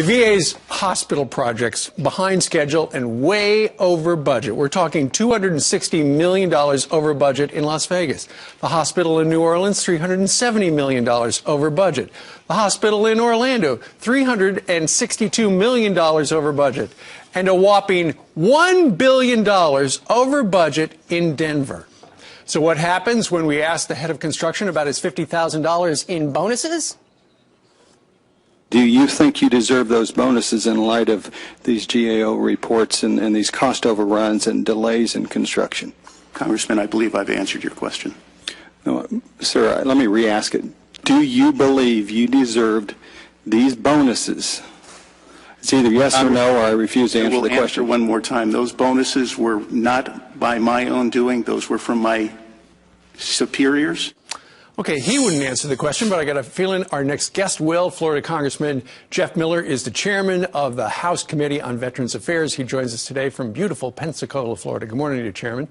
VA's hospital projects behind schedule and way over budget. We're talking $260 million over budget in Las Vegas. The hospital in New Orleans, $370 million over budget. The hospital in Orlando, $362 million over budget. And a whopping $1 billion over budget in Denver. So what happens when we ask the head of construction about his $50,000 in bonuses? Do you think you deserve those bonuses in light of these GAO reports and these cost overruns and delays in construction? Congressman, I believe I've answered your question. No, sir, let me re-ask it. Do you believe you deserved these bonuses? It's either yes or no, or I refuse to answer the question. I will answer one more time. Those bonuses were not by my own doing. Those were from my superiors. Okay, he wouldn't answer the question, but I got a feeling our next guest will. Florida Congressman Jeff Miller is the chairman of the House Committee on Veterans Affairs. He joins us today from beautiful Pensacola, Florida. Good morning to you, Chairman.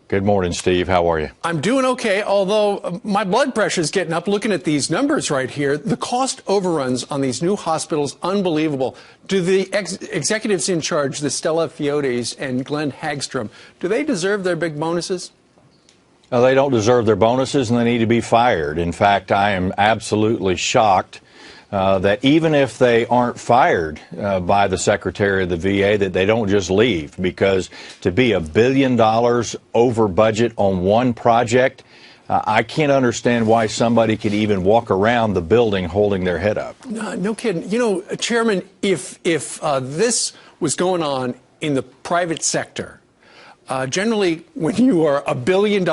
Good morning, Steve. How are you? I'm doing okay, although my blood pressure is getting up looking at these numbers right here. The cost overruns on these new hospitals, unbelievable. Do the executives in charge, the Stella Fiotes and Glenn Hagstrom, do they deserve their big bonuses? No, they don't deserve their bonuses, and they need to be fired. In fact, I am absolutely shocked that even if they aren't fired by the Secretary of the VA, that they don't just leave, because to be $1 billion over budget on one project, I can't understand why somebody could even walk around the building holding their head up. No kidding. You know, Chairman, if this was going on in the private sector, generally, when you are $1 billion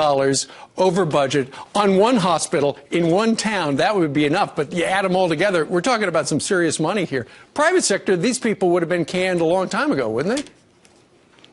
over budget on one hospital in one town, that would be enough. But you add them all together, we're talking about some serious money here. Private sector, these people would have been canned a long time ago, wouldn't they?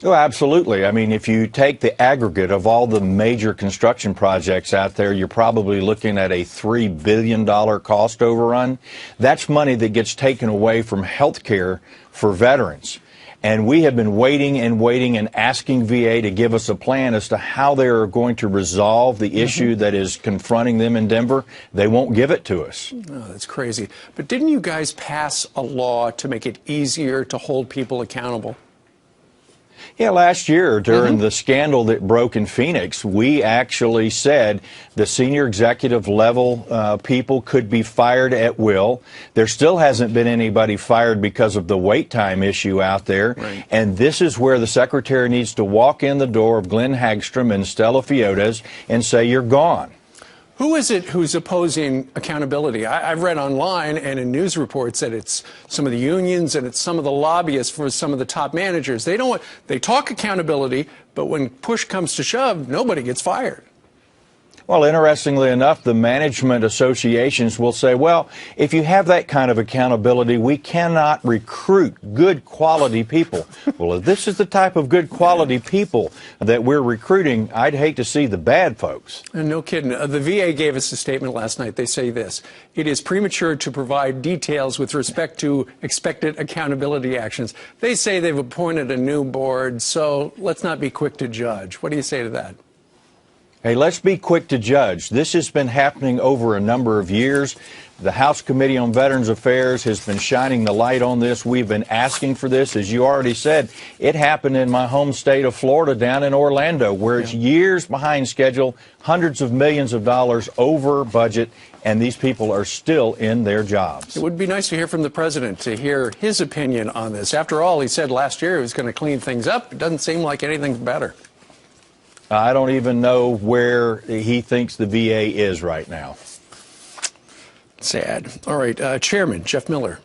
Oh, absolutely. I mean, if you take the aggregate of all the major construction projects out there, you're probably looking at a $3 billion cost overrun. That's money that gets taken away from health care for veterans. And we have been waiting and asking VA to give us a plan as to how they are going to resolve the issue that is confronting them in Denver. They won't give it to us. Oh, that's crazy. But didn't you guys pass a law to make it easier to hold people accountable? Yeah, last year during the scandal that broke in Phoenix, we actually said the senior executive level people could be fired at will. There still hasn't been anybody fired because of the wait time issue out there. Right. And this is where the secretary needs to walk in the door of Glenn Hagstrom and Stella Fiotes and say, you're gone. Who is it who's opposing accountability? I've read online and in news reports that it's some of the unions and it's some of the lobbyists for some of the top managers. They talk accountability, but when push comes to shove, nobody gets fired. Well, interestingly enough, the management associations will say, well, if you have that kind of accountability, we cannot recruit good quality people. Well, if this is the type of good quality people that we're recruiting, I'd hate to see the bad folks. And no kidding. The VA gave us a statement last night. They say this: it is premature to provide details with respect to expected accountability actions. They say they've appointed a new board, so let's not be quick to judge. What do you say to that? Hey, let's be quick to judge. This has been happening over a number of years. The House Committee on Veterans Affairs has been shining the light on this. We've been asking for this. As you already said, it happened in my home state of Florida down in Orlando, where it's years behind schedule, hundreds of millions of dollars over budget, and these people are still in their jobs. It would be nice to hear from the president, to hear his opinion on this. After all, he said last year he was going to clean things up. It doesn't seem like anything's better. I don't even know where he thinks the VA is right now. Sad. All right, Chairman Jeff Miller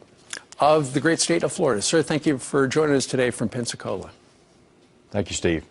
of the great state of Florida. Sir, thank you for joining us today from Pensacola. Thank you, Steve.